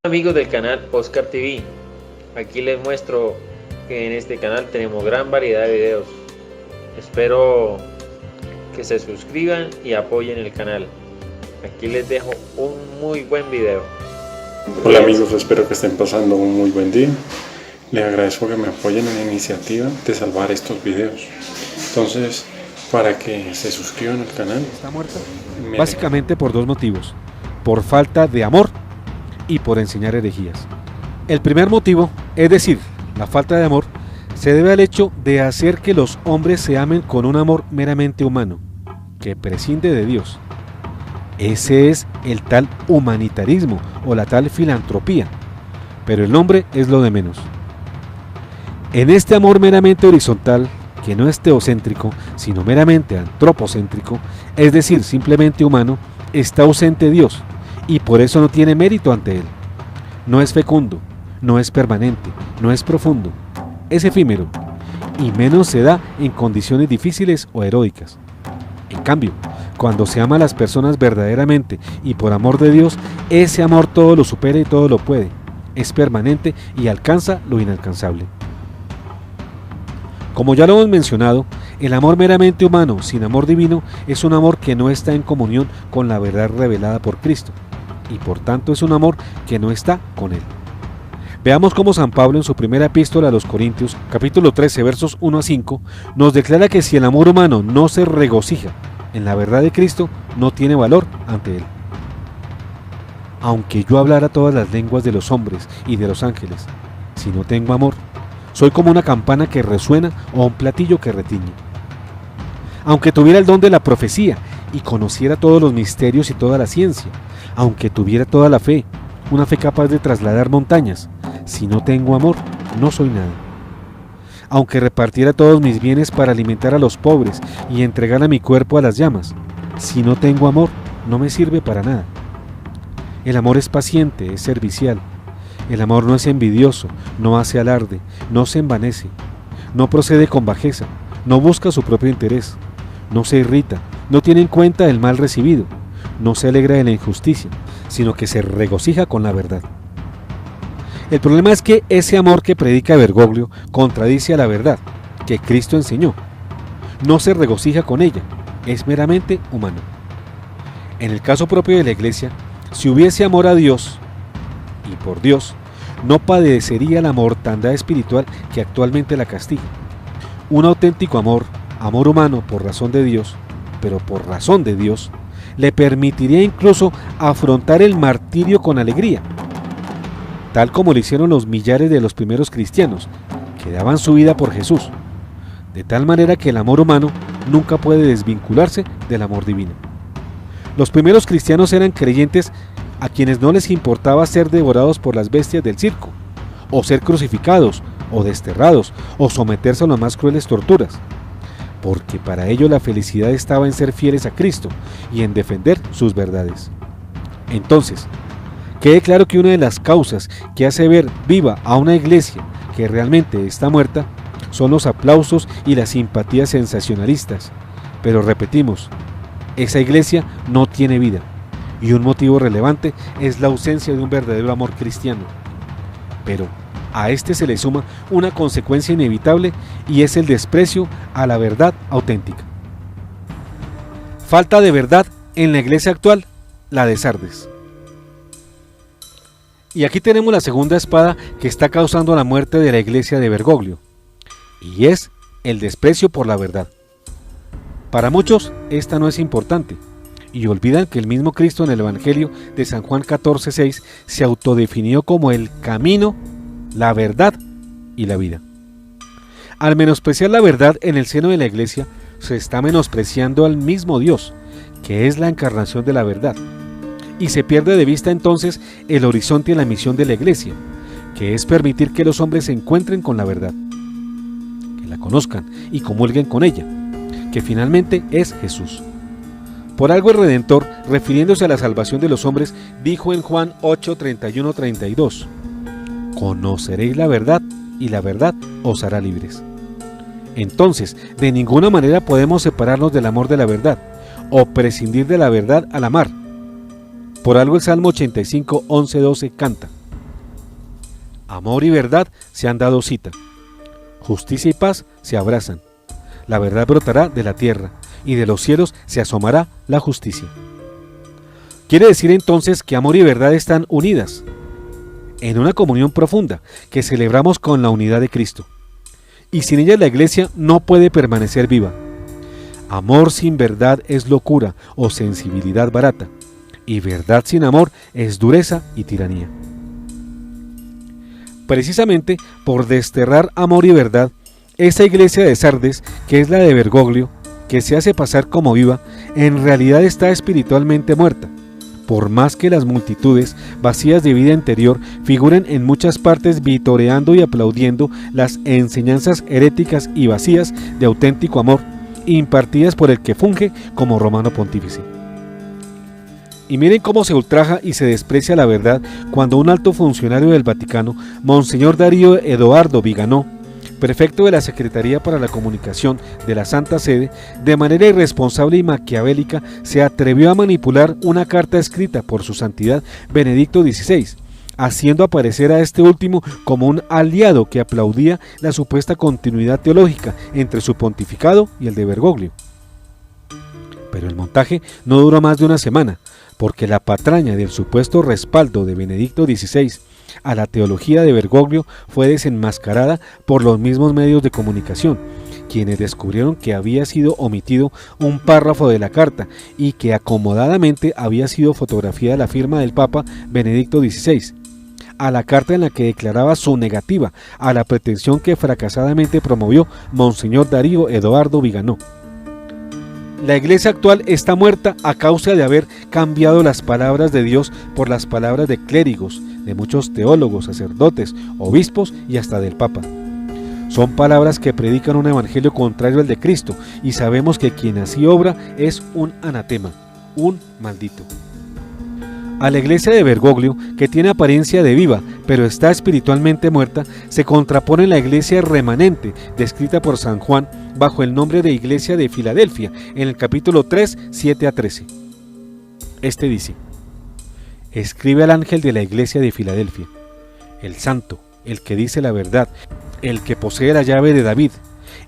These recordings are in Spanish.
Amigos del canal Oscar TV, aquí les muestro que en este canal tenemos gran variedad de videos. Espero que se suscriban y apoyen el canal. Aquí les dejo un muy buen video. Hola amigos, espero que estén pasando un muy buen día. Les agradezco que me apoyen en la iniciativa de salvar estos videos. Entonces, para que se suscriban al canal. Está muerta básicamente por dos motivos: por falta de amor y por enseñar herejías. El primer motivo, es decir, la falta de amor, se debe al hecho de hacer que los hombres se amen con un amor meramente humano, que prescinde de Dios. Ese es el tal humanitarismo o la tal filantropía, pero el nombre es lo de menos. En este amor meramente horizontal, que no es teocéntrico, sino meramente antropocéntrico, es decir, simplemente humano, está ausente Dios, y por eso no tiene mérito ante Él. No es fecundo, no es permanente, no es profundo, es efímero, y menos se da en condiciones difíciles o heroicas. En cambio, cuando se ama a las personas verdaderamente y por amor de Dios, ese amor todo lo supera y todo lo puede, es permanente y alcanza lo inalcanzable. Como ya lo hemos mencionado, el amor meramente humano sin amor divino es un amor que no está en comunión con la verdad revelada por Cristo, y por tanto es un amor que no está con Él. Veamos cómo San Pablo en su primera epístola a los Corintios, capítulo 13, versos 1 a 5, nos declara que si el amor humano no se regocija en la verdad de Cristo, no tiene valor ante Él. Aunque yo hablara todas las lenguas de los hombres y de los ángeles, si no tengo amor, soy como una campana que resuena o un platillo que retiñe. Aunque tuviera el don de la profecía y conociera todos los misterios y toda la ciencia, aunque tuviera toda la fe, una fe capaz de trasladar montañas, si no tengo amor, no soy nada. Aunque repartiera todos mis bienes para alimentar a los pobres y entregara mi cuerpo a las llamas, si no tengo amor, no me sirve para nada. El amor es paciente, es servicial. El amor no es envidioso, no hace alarde, no se envanece, no procede con bajeza, no busca su propio interés, no se irrita, no tiene en cuenta el mal recibido, no se alegra de la injusticia, sino que se regocija con la verdad. El problema es que ese amor que predica Bergoglio contradice a la verdad que Cristo enseñó. No se regocija con ella, es meramente humano. En el caso propio de la Iglesia, si hubiese amor a Dios y por Dios, no padecería la mortandad espiritual que actualmente la castiga. Un auténtico amor, amor humano por razón de Dios, pero por razón de Dios, le permitiría incluso afrontar el martirio con alegría, tal como lo hicieron los millares de los primeros cristianos, que daban su vida por Jesús, de tal manera que el amor humano nunca puede desvincularse del amor divino. Los primeros cristianos eran creyentes a quienes no les importaba ser devorados por las bestias del circo, o ser crucificados, o desterrados, o someterse a las más crueles torturas, porque para ellos la felicidad estaba en ser fieles a Cristo y en defender sus verdades. Entonces, quede claro que una de las causas que hace ver viva a una iglesia que realmente está muerta son los aplausos y las simpatías sensacionalistas. Pero repetimos, esa iglesia no tiene vida, y un motivo relevante es la ausencia de un verdadero amor cristiano. Pero a este se le suma una consecuencia inevitable, y es el desprecio a la verdad auténtica. Falta de verdad en la iglesia actual, la de Sardes. Y aquí tenemos la segunda espada que está causando la muerte de la iglesia de Bergoglio, y es el desprecio por la verdad. Para muchos esta no es importante, y olvidan que el mismo Cristo en el Evangelio de San Juan 14:6 se autodefinió como el camino, la verdad y la vida. Al menospreciar la verdad en el seno de la iglesia, se está menospreciando al mismo Dios, que es la encarnación de la verdad, y se pierde de vista entonces el horizonte y la misión de la iglesia, que es permitir que los hombres se encuentren con la verdad, que la conozcan y comulguen con ella, que finalmente es Jesús. Por algo el Redentor, refiriéndose a la salvación de los hombres, dijo en Juan 8:31-32: conoceréis la verdad, y la verdad os hará libres. Entonces, de ninguna manera podemos separarnos del amor de la verdad, o prescindir de la verdad al amar. Por algo el Salmo 85, 11, 12 canta: Amor y verdad se han dado cita. Justicia y paz se abrazan. La verdad brotará de la tierra, y de los cielos se asomará la justicia. Quiere decir entonces que amor y verdad están unidas en una comunión profunda que celebramos con la unidad de Cristo. Y sin ella la iglesia no puede permanecer viva. Amor sin verdad es locura o sensibilidad barata, y verdad sin amor es dureza y tiranía. Precisamente por desterrar amor y verdad, esa iglesia de Sardes, que es la de Bergoglio, que se hace pasar como viva, en realidad está espiritualmente muerta, por más que las multitudes vacías de vida interior figuren en muchas partes vitoreando y aplaudiendo las enseñanzas heréticas y vacías de auténtico amor, impartidas por el que funge como romano pontífice. Y miren cómo se ultraja y se desprecia la verdad cuando un alto funcionario del Vaticano, Monseñor Darío Edoardo Viganò, prefecto de la Secretaría para la Comunicación de la Santa Sede, de manera irresponsable y maquiavélica se atrevió a manipular una carta escrita por su santidad Benedicto XVI, haciendo aparecer a este último como un aliado que aplaudía la supuesta continuidad teológica entre su pontificado y el de Bergoglio. Pero el montaje no duró más de una semana, porque la patraña del supuesto respaldo de Benedicto XVI a la teología de Bergoglio fue desenmascarada por los mismos medios de comunicación, quienes descubrieron que había sido omitido un párrafo de la carta y que acomodadamente había sido fotografiada la firma del Papa Benedicto XVI, a la carta en la que declaraba su negativa a la pretensión que fracasadamente promovió Monseñor Darío Edoardo Viganò. La iglesia actual está muerta a causa de haber cambiado las palabras de Dios por las palabras de clérigos, de muchos teólogos, sacerdotes, obispos y hasta del Papa. Son palabras que predican un evangelio contrario al de Cristo, y sabemos que quien así obra es un anatema, un maldito. A la iglesia de Bergoglio, que tiene apariencia de viva, pero está espiritualmente muerta, se contrapone la iglesia remanente, descrita por San Juan bajo el nombre de Iglesia de Filadelfia, en el capítulo 3, 7 a 13. Este dice: escribe al ángel de la iglesia de Filadelfia, el santo, el que dice la verdad, el que posee la llave de David,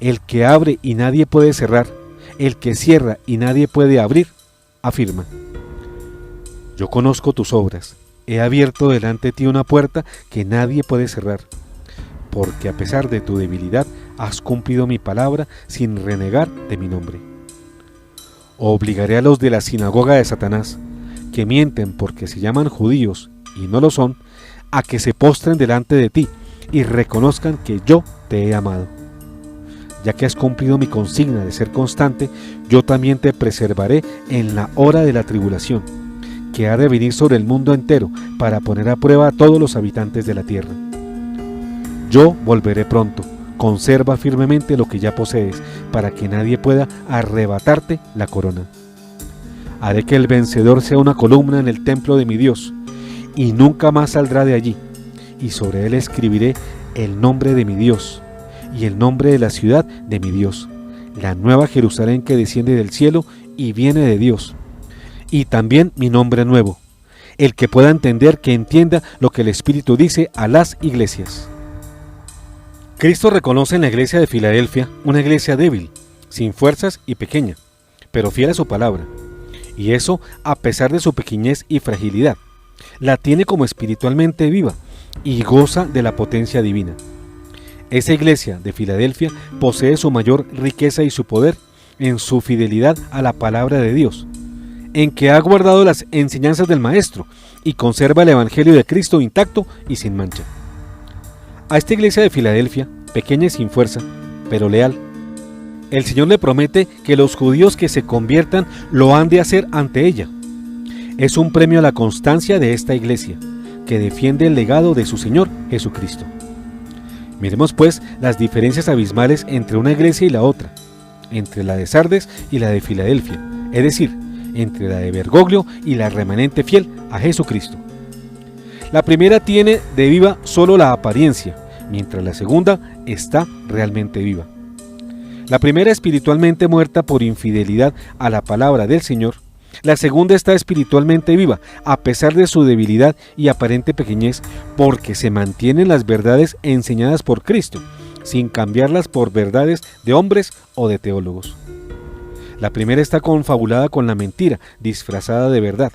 el que abre y nadie puede cerrar, el que cierra y nadie puede abrir, afirma: yo conozco tus obras, he abierto delante de ti una puerta que nadie puede cerrar, porque a pesar de tu debilidad has cumplido mi palabra sin renegar de mi nombre. Obligaré a los de la sinagoga de Satanás, que mienten porque se llaman judíos y no lo son, a que se postren delante de ti y reconozcan que yo te he amado. Ya que has cumplido mi consigna de ser constante, yo también te preservaré en la hora de la tribulación, que ha de venir sobre el mundo entero para poner a prueba a todos los habitantes de la tierra. Yo volveré pronto, conserva firmemente lo que ya posees, para que nadie pueda arrebatarte la corona. Haré que el vencedor sea una columna en el templo de mi Dios, y nunca más saldrá de allí, y sobre él escribiré el nombre de mi Dios, y el nombre de la ciudad de mi Dios, la nueva Jerusalén que desciende del cielo y viene de Dios, y también mi nombre nuevo. El que pueda entender, que entienda lo que el Espíritu dice a las iglesias. Cristo reconoce en la iglesia de Filadelfia una iglesia débil, sin fuerzas y pequeña, pero fiel a su palabra, y eso a pesar de su pequeñez y fragilidad. La tiene como espiritualmente viva y goza de la potencia divina. Esa iglesia de Filadelfia posee su mayor riqueza y su poder en su fidelidad a la palabra de Dios, en que ha guardado las enseñanzas del Maestro y conserva el Evangelio de Cristo intacto y sin mancha. A esta iglesia de Filadelfia, pequeña y sin fuerza, pero leal, el Señor le promete que los judíos que se conviertan lo han de hacer ante ella. Es un premio a la constancia de esta iglesia, que defiende el legado de su Señor Jesucristo. Miremos pues las diferencias abismales entre una iglesia y la otra, entre la de Sardes y la de Filadelfia, es decir, entre la de Bergoglio y la remanente fiel a Jesucristo. La primera tiene de viva solo la apariencia, mientras la segunda está realmente viva. La primera espiritualmente muerta por infidelidad a la palabra del Señor, La segunda está espiritualmente viva, a pesar de su debilidad y aparente pequeñez, porque se mantienen las verdades enseñadas por Cristo, sin cambiarlas por verdades de hombres o de teólogos. La primera está confabulada con la mentira, disfrazada de verdad.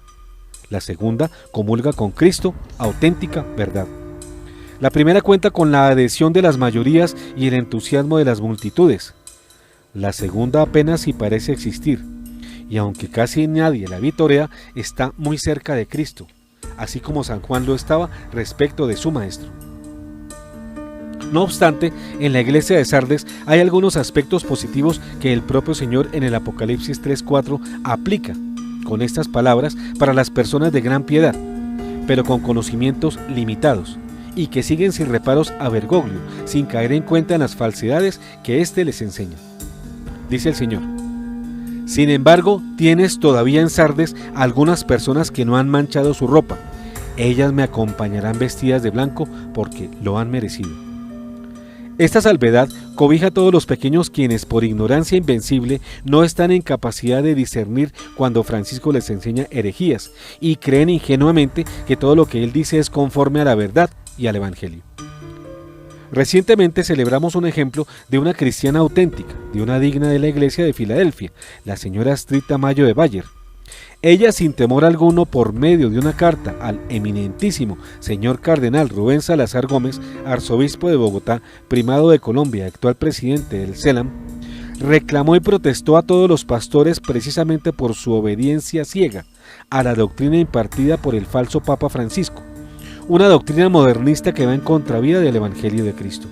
La segunda comulga con Cristo, auténtica verdad. La primera cuenta con la adhesión de las mayorías y el entusiasmo de las multitudes. La segunda apenas si parece existir, y aunque casi nadie la vitorea, está muy cerca de Cristo, así como San Juan lo estaba respecto de su maestro. No obstante, en la iglesia de Sardes hay algunos aspectos positivos que el propio Señor en el Apocalipsis 3:4 aplica con estas palabras para las personas de gran piedad, pero con conocimientos limitados, y que siguen sin reparos a Bergoglio, sin caer en cuenta en las falsedades que éste les enseña. Dice el Señor: sin embargo, tienes todavía en Sardes algunas personas que no han manchado su ropa. Ellas me acompañarán vestidas de blanco porque lo han merecido. Esta salvedad cobija a todos los pequeños quienes por ignorancia invencible no están en capacidad de discernir cuando Francisco les enseña herejías y creen ingenuamente que todo lo que él dice es conforme a la verdad y al Evangelio. Recientemente celebramos un ejemplo de una cristiana auténtica, de una digna de la iglesia de Filadelfia, la señora Astrid Tamayo de Bayer. Ella, sin temor alguno, por medio de una carta al eminentísimo señor cardenal Rubén Salazar Gómez, arzobispo de Bogotá, primado de Colombia, actual presidente del CELAM, reclamó y protestó a todos los pastores precisamente por su obediencia ciega a la doctrina impartida por el falso Papa Francisco, una doctrina modernista que va en contravía del Evangelio de Cristo.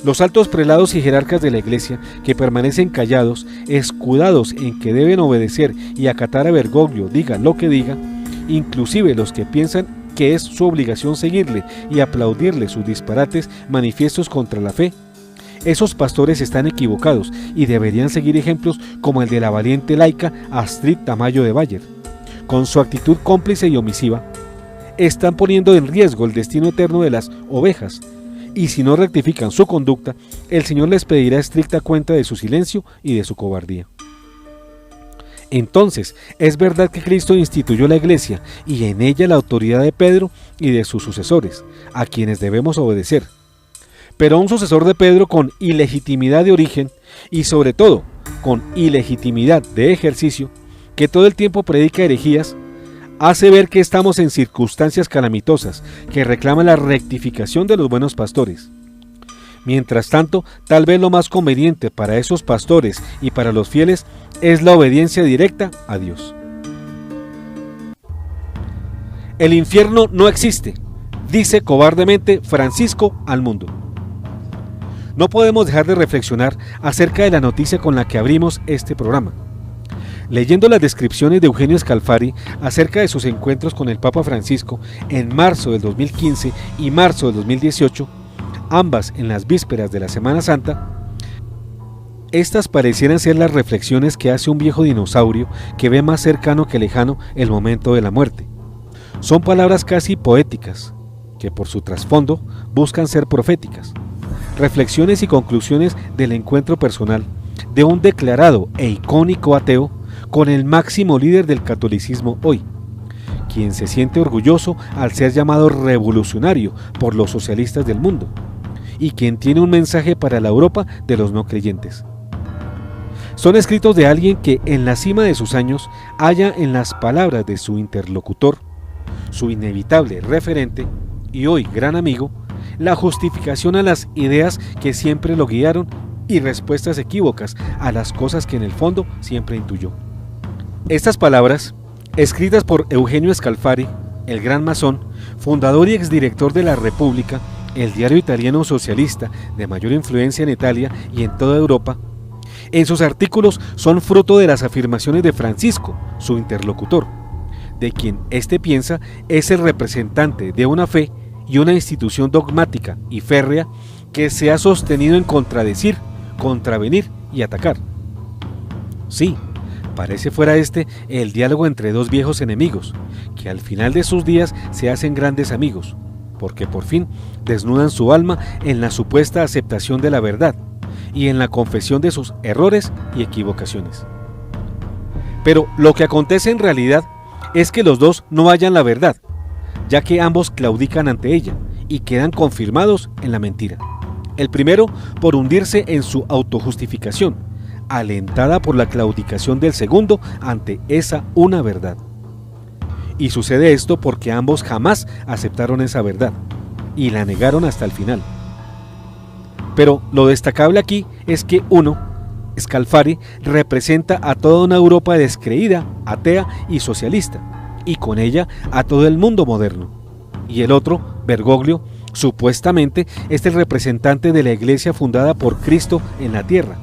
Los altos prelados y jerarcas de la Iglesia, que permanecen callados, escudados en que deben obedecer y acatar a Bergoglio, diga lo que diga, inclusive los que piensan que es su obligación seguirle y aplaudirle sus disparates manifiestos contra la fe, esos pastores están equivocados y deberían seguir ejemplos como el de la valiente laica Astrid Tamayo de Bayer. Con su actitud cómplice y omisiva, están poniendo en riesgo el destino eterno de las ovejas, y si no rectifican su conducta, el Señor les pedirá estricta cuenta de su silencio y de su cobardía. Entonces, es verdad que Cristo instituyó la Iglesia y en ella la autoridad de Pedro y de sus sucesores, a quienes debemos obedecer. Pero un sucesor de Pedro con ilegitimidad de origen y sobre todo con ilegitimidad de ejercicio, que todo el tiempo predica herejías, hace ver que estamos en circunstancias calamitosas que reclaman la rectificación de los buenos pastores. Mientras tanto, tal vez lo más conveniente para esos pastores y para los fieles es la obediencia directa a Dios. El infierno no existe, dice cobardemente Francisco al mundo. No podemos dejar de reflexionar acerca de la noticia con la que abrimos este programa. Leyendo las descripciones de Eugenio Scalfari acerca de sus encuentros con el Papa Francisco en marzo del 2015 y marzo del 2018, ambas en las vísperas de la Semana Santa, estas parecieran ser las reflexiones que hace un viejo dinosaurio que ve más cercano que lejano el momento de la muerte. Son palabras casi poéticas, que por su trasfondo buscan ser proféticas. Reflexiones y conclusiones del encuentro personal de un declarado e icónico ateo con el máximo líder del catolicismo hoy, quien se siente orgulloso al ser llamado revolucionario por los socialistas del mundo, y quien tiene un mensaje para la Europa de los no creyentes. Son escritos de alguien que en la cima de sus años halla en las palabras de su interlocutor, su inevitable referente y hoy gran amigo, la justificación a las ideas que siempre lo guiaron y respuestas equívocas a las cosas que en el fondo siempre intuyó. Estas palabras, escritas por Eugenio Scalfari, el gran masón, fundador y exdirector de La República, el diario italiano socialista de mayor influencia en Italia y en toda Europa, en sus artículos son fruto de las afirmaciones de Francisco, su interlocutor, de quien éste piensa es el representante de una fe y una institución dogmática y férrea que se ha sostenido en contradecir, contravenir y atacar. Sí, parece fuera este el diálogo entre dos viejos enemigos, que al final de sus días se hacen grandes amigos, porque por fin desnudan su alma en la supuesta aceptación de la verdad y en la confesión de sus errores y equivocaciones. Pero lo que acontece en realidad es que los dos no hallan la verdad, ya que ambos claudican ante ella y quedan confirmados en la mentira. El primero por hundirse en su autojustificación, alentada por la claudicación del segundo ante esa una verdad. Y sucede esto porque ambos jamás aceptaron esa verdad y la negaron hasta el final. Pero lo destacable aquí es que uno, Scalfari, representa a toda una Europa descreída, atea y socialista, y con ella a todo el mundo moderno. Y el otro, Bergoglio, supuestamente es el representante de la iglesia fundada por Cristo en la tierra.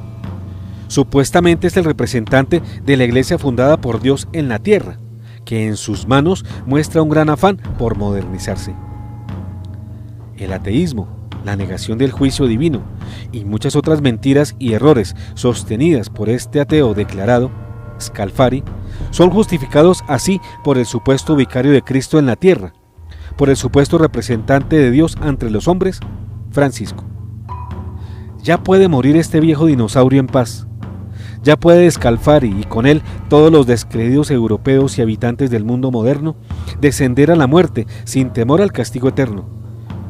Supuestamente es el representante de la iglesia fundada por Dios en la tierra, que en sus manos muestra un gran afán por modernizarse. El ateísmo, la negación del juicio divino y muchas otras mentiras y errores sostenidas por este ateo declarado, Scalfari, son justificados así por el supuesto vicario de Cristo en la tierra, por el supuesto representante de Dios entre los hombres, Francisco. Ya puede morir este viejo dinosaurio en paz. Ya puede Scalfari y con él todos los descreídos europeos y habitantes del mundo moderno descender a la muerte sin temor al castigo eterno,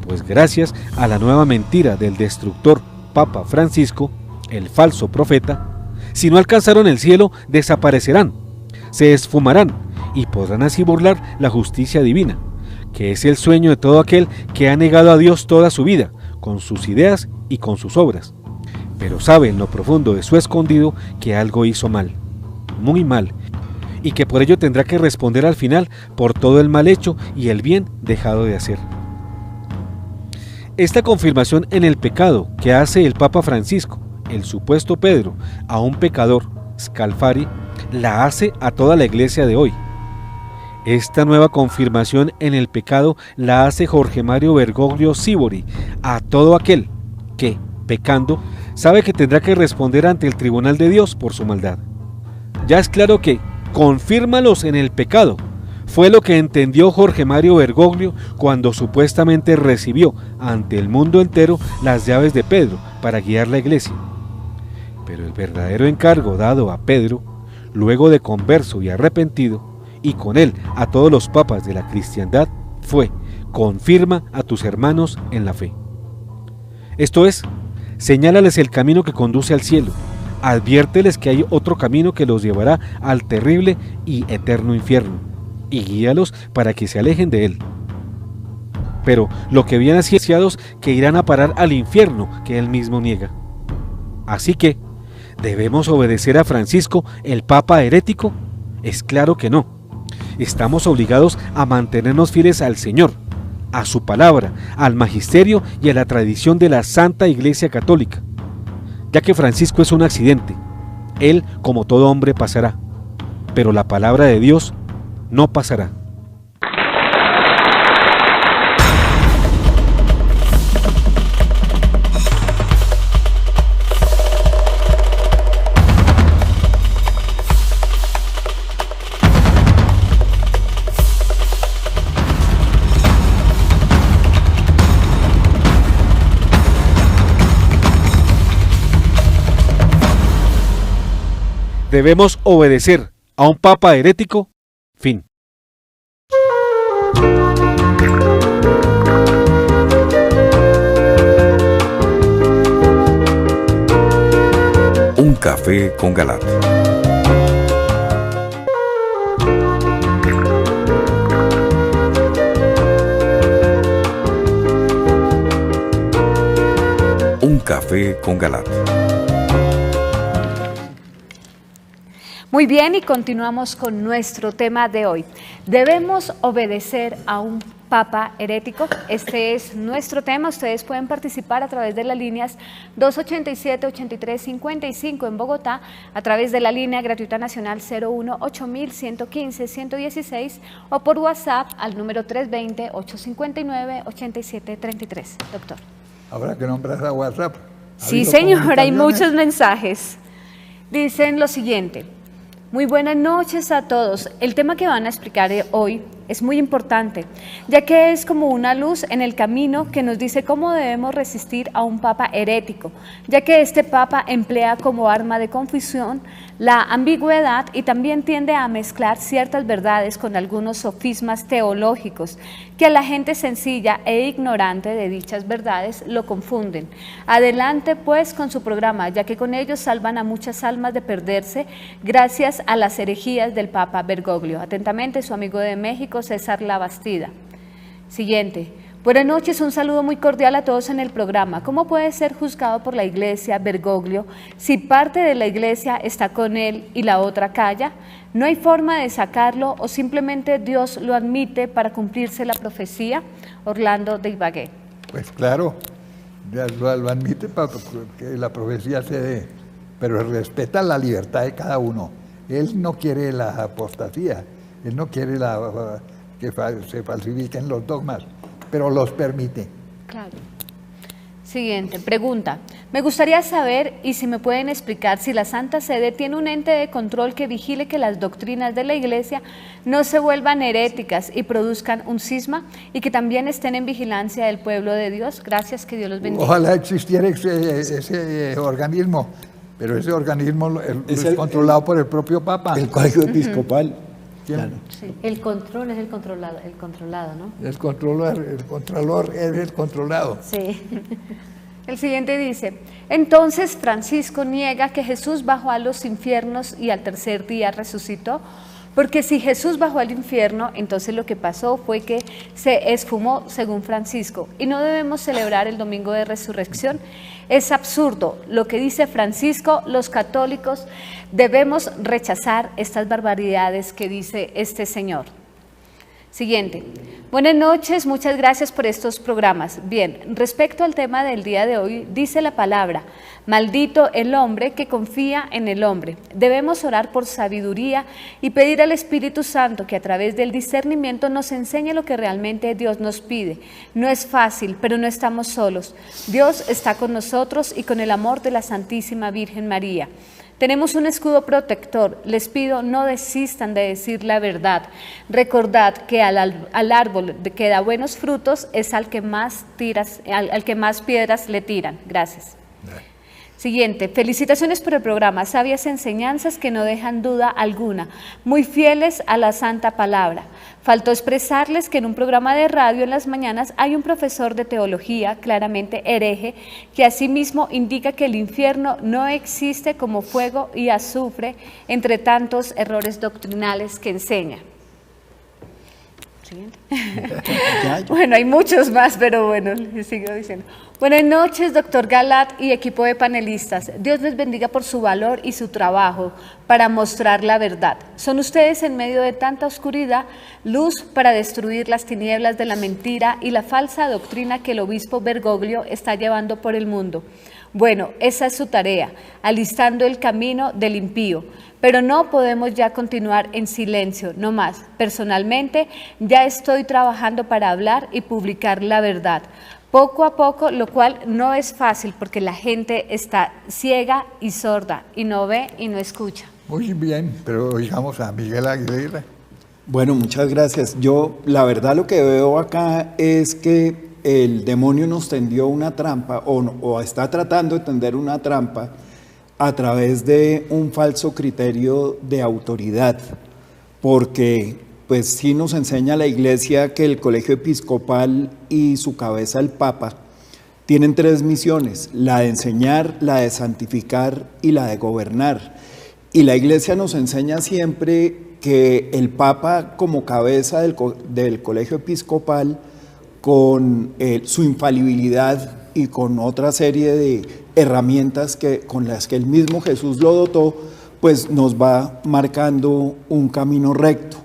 pues gracias a la nueva mentira del destructor Papa Francisco, el falso profeta, si no alcanzaron el cielo desaparecerán, se esfumarán y podrán así burlar la justicia divina, que es el sueño de todo aquel que ha negado a Dios toda su vida, con sus ideas y con sus obras, pero sabe en lo profundo de su escondido que algo hizo mal, muy mal, y que por ello tendrá que responder al final por todo el mal hecho y el bien dejado de hacer. Esta confirmación en el pecado que hace el Papa Francisco, el supuesto Pedro, a un pecador, Scalfari, la hace a toda la iglesia de hoy. Esta nueva confirmación en el pecado la hace Jorge Mario Bergoglio Sívori a todo aquel que, pecando, sabe que tendrá que responder ante el tribunal de Dios por su maldad. Ya es claro que confírmalos en el pecado fue lo que entendió Jorge Mario Bergoglio cuando supuestamente recibió ante el mundo entero las llaves de Pedro para guiar la iglesia. Pero el verdadero encargo dado a Pedro, luego de converso y arrepentido, y con él a todos los papas de la cristiandad, fue: confirma a tus hermanos en la fe. Esto es, señálales el camino que conduce al cielo, adviérteles que hay otro camino que los llevará al terrible y eterno infierno, y guíalos para que se alejen de él. Pero lo que vienen anunciados que irán a parar al infierno que él mismo niega. Así que, ¿debemos obedecer a Francisco, el Papa herético? Es claro que no. Estamos obligados a mantenernos fieles al Señor, a su palabra, al magisterio y a la tradición de la Santa Iglesia Católica, ya que Francisco es un accidente. Él, como todo hombre, pasará, pero la palabra de Dios no pasará. Debemos obedecer a un papa herético. Fin. Un café con Galat. Un café con Galat. Muy bien, y continuamos con nuestro tema de hoy. ¿Debemos obedecer a un papa herético? Este es nuestro tema. Ustedes pueden participar a través de las líneas 287-8355 en Bogotá, a través de la línea gratuita nacional 01-8115-116 o por WhatsApp al número 320-859-8733. Doctor. Habrá que nombrar a WhatsApp. Sí, señor, hay muchos mensajes. Dicen lo siguiente: muy buenas noches a todos. El tema que van a explicar hoy Es muy importante, ya que es como una luz en el camino que nos dice cómo debemos resistir a un papa herético, ya que este papa emplea como arma de confusión la ambigüedad y también tiende a mezclar ciertas verdades con algunos sofismas teológicos que a la gente sencilla e ignorante de dichas verdades lo confunden. Adelante pues con su programa, ya que con ellos salvan a muchas almas de perderse gracias a las herejías del Papa Bergoglio. Atentamente, su amigo de México, César Labastida. Siguiente. Buenas noches, un saludo muy cordial a todos en el programa. ¿Cómo puede ser juzgado por la iglesia Bergoglio si parte de la iglesia está con él y la otra calla? ¿No hay forma de sacarlo o simplemente Dios lo admite para cumplirse la profecía? Orlando de Ibagué. Pues claro, ya lo admite para que la profecía se dé, pero respeta la libertad de cada uno. Él no quiere la apostasía, él no quiere que se falsifiquen los dogmas, pero los permite. Claro. Siguiente, pregunta. Me gustaría saber, y si me pueden explicar, si la Santa Sede tiene un ente de control que vigile que las doctrinas de la Iglesia no se vuelvan heréticas y produzcan un cisma, y que también estén en vigilancia del pueblo de Dios. Gracias, que Dios los bendiga. Ojalá existiera ese organismo, pero ese organismo es controlado por el propio Papa. El Colegio Episcopal. Claro. Sí. El control es el controlado, ¿no? El controlador es el controlado. Sí. El siguiente dice, entonces Francisco niega que Jesús bajó a los infiernos y al tercer día resucitó, porque si Jesús bajó al infierno, entonces lo que pasó fue que se esfumó según Francisco, y no debemos celebrar el domingo de resurrección. Es absurdo lo que dice Francisco. Los católicos debemos rechazar estas barbaridades que dice este señor. Siguiente. Buenas noches, muchas gracias por estos programas. Bien, respecto al tema del día de hoy, dice la palabra, maldito el hombre que confía en el hombre. Debemos orar por sabiduría y pedir al Espíritu Santo que a través del discernimiento nos enseñe lo que realmente Dios nos pide. No es fácil, pero no estamos solos. Dios está con nosotros y con el amor de la Santísima Virgen María. Tenemos un escudo protector. Les pido no desistan de decir la verdad. Recordad que al árbol que da buenos frutos es al que más piedras le tiran. Gracias. Siguiente, felicitaciones por el programa, sabias enseñanzas que no dejan duda alguna, muy fieles a la santa palabra. Faltó expresarles que en un programa de radio en las mañanas hay un profesor de teología, claramente hereje, que asimismo indica que el infierno no existe como fuego y azufre, entre tantos errores doctrinales que enseña. Siguiente. Bueno, hay muchos más, pero bueno, les sigo diciendo. Buenas noches, doctor Galat y equipo de panelistas. Dios les bendiga por su valor y su trabajo para mostrar la verdad. Son ustedes en medio de tanta oscuridad, luz para destruir las tinieblas de la mentira y la falsa doctrina que el obispo Bergoglio está llevando por el mundo. Bueno, esa es su tarea, alistando el camino del impío. Pero no podemos ya continuar en silencio, no más. Personalmente, ya estoy trabajando para hablar y publicar la verdad, poco a poco, lo cual no es fácil porque la gente está ciega y sorda y no ve y no escucha. Muy bien, pero oigamos a Miguel Aguilera. Bueno, muchas gracias. Yo, la verdad, lo que veo acá es que el demonio nos tendió una trampa o está tratando de tender una trampa a través de un falso criterio de autoridad, porque pues sí nos enseña la Iglesia que el Colegio Episcopal y su cabeza el Papa tienen tres misiones: la de enseñar, la de santificar y la de gobernar. Y la Iglesia nos enseña siempre que el Papa, como cabeza del Colegio Episcopal, con su infalibilidad y con otra serie de herramientas con las que el mismo Jesús lo dotó, pues nos va marcando un camino recto.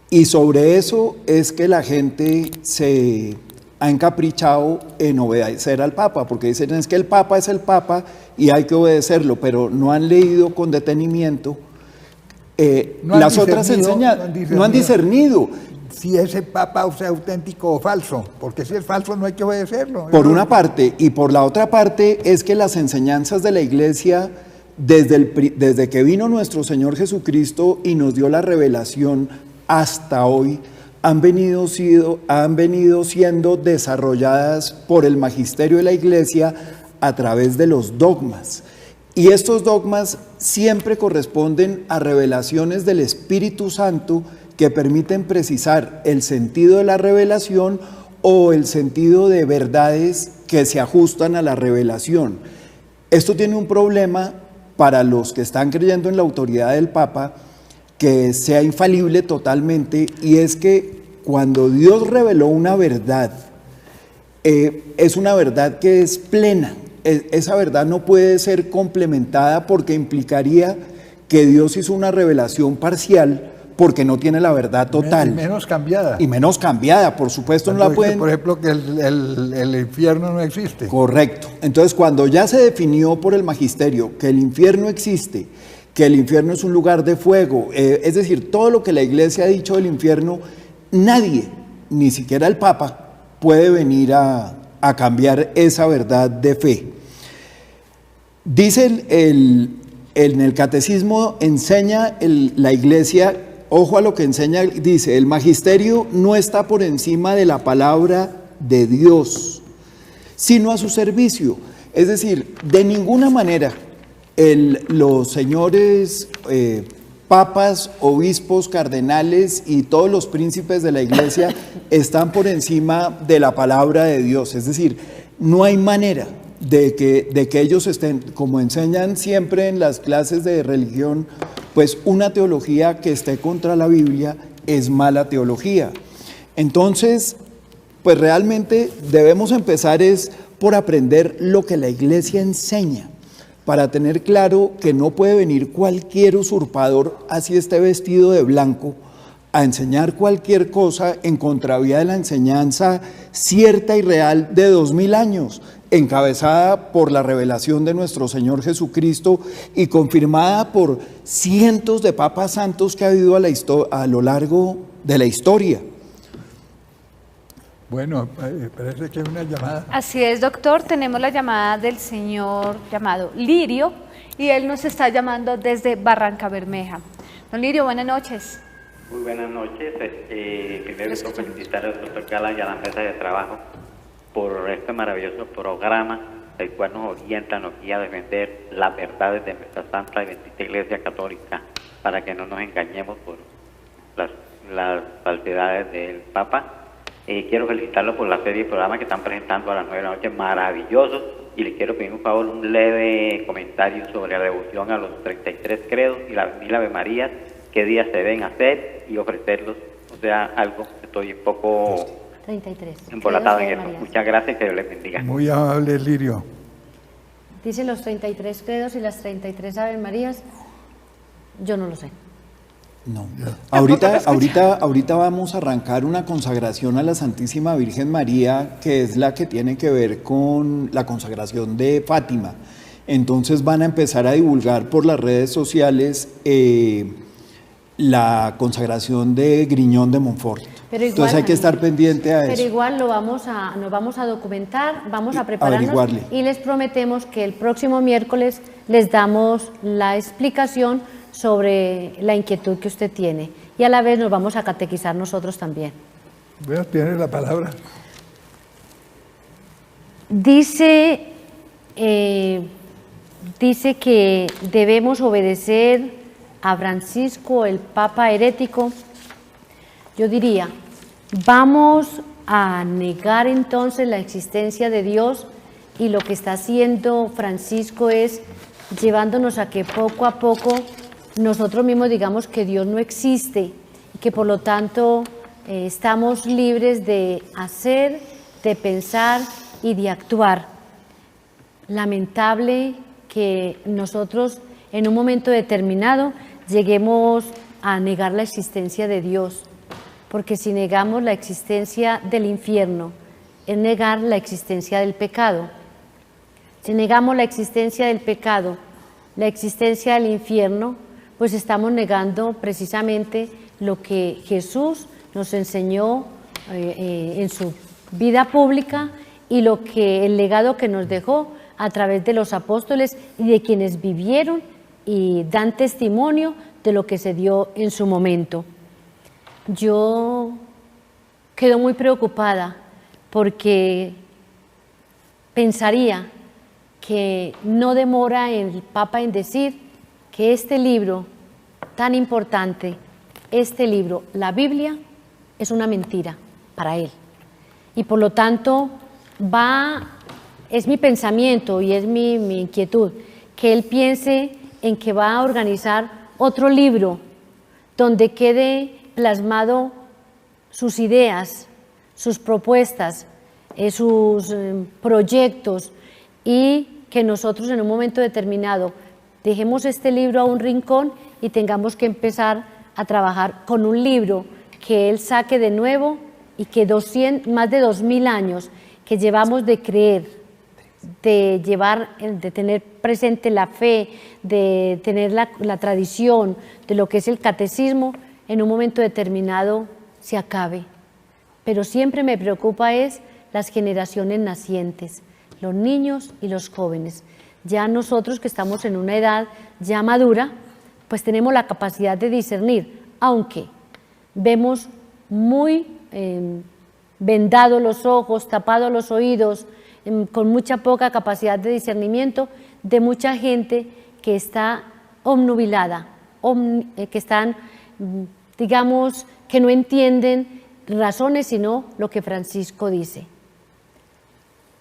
Y sobre eso es que la gente se ha encaprichado en obedecer al Papa, porque dicen es que el Papa es el Papa y hay que obedecerlo, pero no han leído con detenimiento las otras enseñanzas, no han discernido. Si ese Papa es auténtico o falso, porque si es falso no hay que obedecerlo. Por una parte, y por la otra parte es que las enseñanzas de la Iglesia, desde que vino nuestro Señor Jesucristo y nos dio la revelación hasta hoy, han venido siendo desarrolladas por el magisterio de la Iglesia a través de los dogmas. Y estos dogmas siempre corresponden a revelaciones del Espíritu Santo que permiten precisar el sentido de la revelación o el sentido de verdades que se ajustan a la revelación. Esto tiene un problema para los que están creyendo en la autoridad del Papa, que sea infalible totalmente, y es que cuando Dios reveló una verdad, es una verdad que es plena. Esa verdad no puede ser complementada porque implicaría que Dios hizo una revelación parcial porque no tiene la verdad total. Y menos cambiada. Y menos cambiada, por supuesto no la pueden... Por ejemplo, que el infierno no existe. Correcto. Entonces, cuando ya se definió por el magisterio que el infierno existe, que el infierno es un lugar de fuego, es decir, todo lo que la Iglesia ha dicho del infierno, nadie, ni siquiera el Papa, puede venir a cambiar esa verdad de fe. Dice en el catecismo, enseña la Iglesia, ojo a lo que enseña, dice, el magisterio no está por encima de la palabra de Dios, sino a su servicio. Es decir, de ninguna manera los señores papas, obispos, cardenales y todos los príncipes de la Iglesia están por encima de la palabra de Dios. Es decir, no hay manera de que ellos estén, como enseñan siempre en las clases de religión, pues una teología que esté contra la Biblia es mala teología. Entonces, pues realmente debemos empezar es por aprender lo que la Iglesia enseña, para tener claro que no puede venir cualquier usurpador, así esté vestido de blanco, a enseñar cualquier cosa en contravía de la enseñanza cierta y real de 2000 años, encabezada por la revelación de nuestro Señor Jesucristo y confirmada por cientos de papas santos que ha habido a lo largo de la historia. Bueno, parece que hay una llamada. Así es, doctor, tenemos la llamada del señor llamado Lirio y él nos está llamando desde Barranca Bermeja. Don Lirio, buenas noches. Muy buenas noches. Primero que todo felicitar al doctor Gala y a la mesa de trabajo por este maravilloso programa, el cual nos orienta, nos guía a defender las verdades de nuestra santa y bendita Iglesia Católica, para que no nos engañemos por las falsedades del Papa. Quiero felicitarlo por la serie de programas que están presentando a las 9 de la noche, maravillosos, y les quiero pedir un favor, un leve comentario sobre la devoción a los 33 credos y las 1000 Ave Marías, qué días se deben hacer y ofrecerlos, o sea, algo, estoy un poco 33. embolatado en eso. Muchas gracias y que Dios les bendiga. Muy amable, Lirio. Dicen los 33 credos y las 33 Ave Marías, yo no lo sé. No. Ahorita vamos a arrancar una consagración a la Santísima Virgen María, que es la que tiene que ver con la consagración de Fátima. Entonces van a empezar a divulgar por las redes sociales la consagración de Griñón de Montfort. Pero igual, entonces hay que estar pendiente a eso. Pero igual nos vamos a documentar, vamos a prepararnos y les prometemos que el próximo miércoles les damos la explicación sobre la inquietud que usted tiene y a la vez nos vamos a catequizar nosotros también. Bueno, tiene la palabra. Dice que debemos obedecer a Francisco, el Papa herético. Yo diría, vamos a negar entonces la existencia de Dios, y lo que está haciendo Francisco es llevándonos a que poco a poco nosotros mismos digamos que Dios no existe y que por lo tanto estamos libres de hacer, de pensar y de actuar. Lamentable que nosotros en un momento determinado lleguemos a negar la existencia de Dios, porque si negamos la existencia del infierno, es negar la existencia del pecado. Si negamos la existencia del pecado, la existencia del infierno, pues estamos negando precisamente lo que Jesús nos enseñó en su vida pública y el legado que nos dejó a través de los apóstoles y de quienes vivieron y dan testimonio de lo que se dio en su momento. Yo quedó muy preocupada porque pensaría que no demora el Papa en decir que este libro tan importante, este libro, la Biblia, es una mentira para él. Y por lo tanto es mi pensamiento y es mi inquietud, que él piense en que va a organizar otro libro donde quede plasmado sus ideas, sus propuestas, sus proyectos, y que nosotros en un momento determinado dejemos este libro a un rincón y tengamos que empezar a trabajar con un libro que él saque de nuevo y que más de 2000 años que llevamos de creer, de tener presente la fe, de tener la tradición de lo que es el catecismo, en un momento determinado se acabe. Pero siempre me preocupa es las generaciones nacientes, los niños y los jóvenes. Ya nosotros que estamos en una edad ya madura, pues tenemos la capacidad de discernir, aunque vemos muy vendados los ojos, tapados los oídos, con mucha poca capacidad de discernimiento de mucha gente que está obnubilada, que están, digamos, que no entienden razones sino lo que Francisco dice.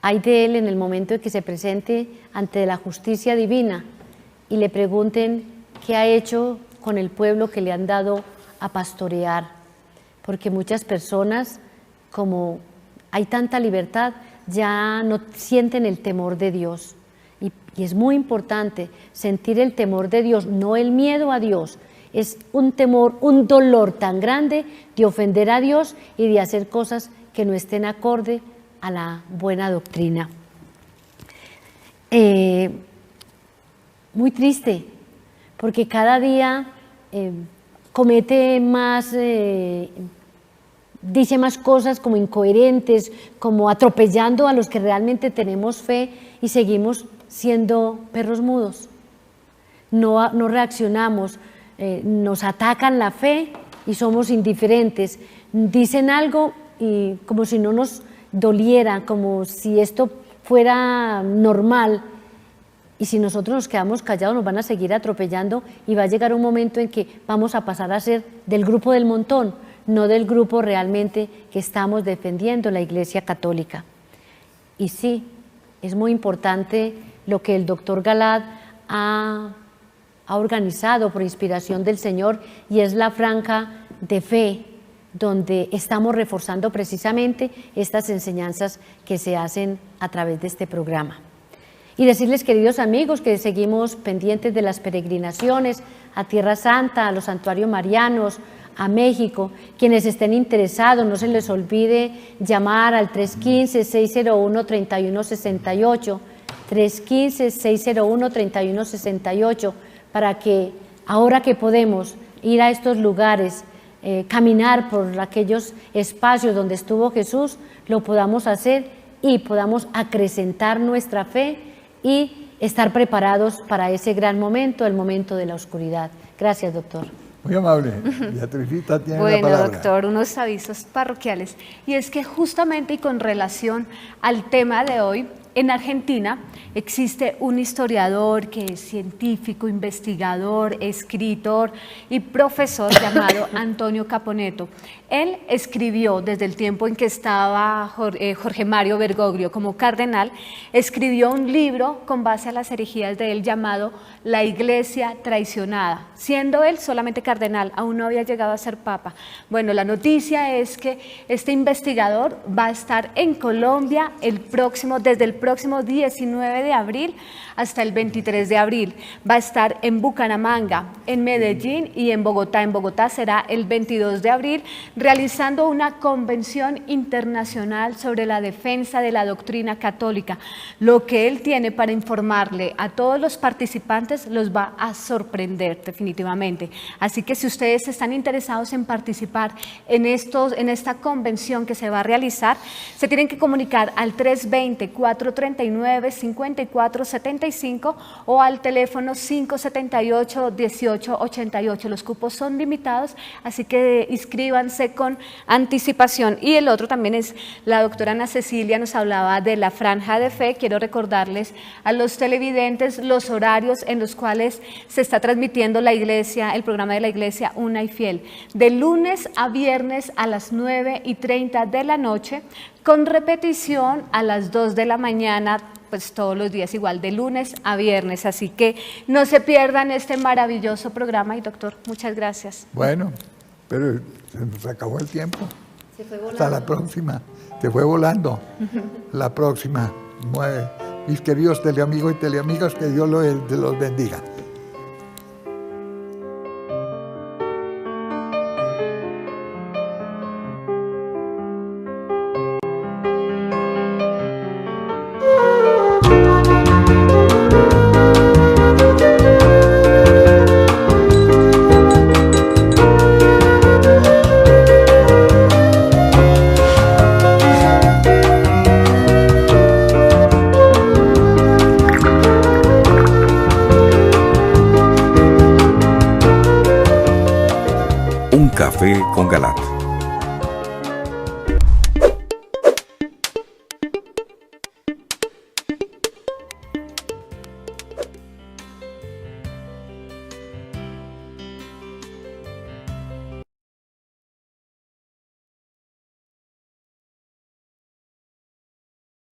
Hay de él en el momento en que se presente ante la justicia divina y le pregunten qué ha hecho con el pueblo que le han dado a pastorear, porque muchas personas, como hay tanta libertad, ya no sienten el temor de Dios. Y es muy importante sentir el temor de Dios, no el miedo a Dios. Es un temor, un dolor tan grande de ofender a Dios y de hacer cosas que no estén acorde a la buena doctrina. Muy triste, porque cada día comete más, dice más cosas como incoherentes, como atropellando a los que realmente tenemos fe y seguimos siendo perros mudos. No reaccionamos, nos atacan la fe y somos indiferentes. Dicen algo y como si no nos doliera, como si esto fuera normal, y si nosotros nos quedamos callados nos van a seguir atropellando y va a llegar un momento en que vamos a pasar a ser del grupo del montón, no del grupo realmente que estamos defendiendo, la Iglesia Católica. Y sí, es muy importante lo que el doctor Galat ha organizado por inspiración del Señor, y es la franja de fe, donde estamos reforzando precisamente estas enseñanzas que se hacen a través de este programa. Y decirles, queridos amigos, que seguimos pendientes de las peregrinaciones a Tierra Santa, a los santuarios marianos, a México. Quienes estén interesados, no se les olvide llamar al 315-601-3168, 315-601-3168, para que ahora que podemos ir a estos lugares, caminar por aquellos espacios donde estuvo Jesús, lo podamos hacer y podamos acrecentar nuestra fe y estar preparados para ese gran momento, el momento de la oscuridad. Gracias, doctor. Muy amable. Beatricita tiene la Bueno, palabra. doctor, unos avisos parroquiales. Y es que justamente y con relación al tema de hoy, en Argentina existe un historiador que es científico, investigador, escritor y profesor llamado Antonio Caponetto. Él escribió desde el tiempo en que estaba Jorge Mario Bergoglio como cardenal, escribió un libro con base a las herejías de él llamado La Iglesia Traicionada, siendo él solamente cardenal, aún no había llegado a ser papa. Bueno, la noticia es que este investigador va a estar en Colombia desde el próximo 19 de abril hasta el 23 de abril. Va a estar en Bucaramanga, en Medellín y en Bogotá. En Bogotá será el 22 de abril, realizando una convención internacional sobre la defensa de la doctrina católica. Lo que él tiene para informarle a todos los participantes los va a sorprender definitivamente. Así que si ustedes están interesados en participar en esta convención que se va a realizar, se tienen que comunicar al 320-430 439-5475 o al teléfono 578-1888. Los cupos son limitados, así que inscríbanse con anticipación. Y el otro también es, la doctora Ana Cecilia nos hablaba de la franja de fe. Quiero recordarles a los televidentes los horarios en los cuales se está transmitiendo la iglesia, el programa de la iglesia Una y Fiel, de lunes a viernes a las 9:30 de la noche, con repetición a las 2 de la mañana, pues todos los días igual, de lunes a viernes. Así que no se pierdan este maravilloso programa. Y doctor, muchas gracias. Bueno, pero se nos acabó el tiempo. Se fue volando. Hasta la próxima. Se fue volando. La próxima. Mis queridos teleamigos y teleamigas, que Dios los bendiga. Un café con Galat.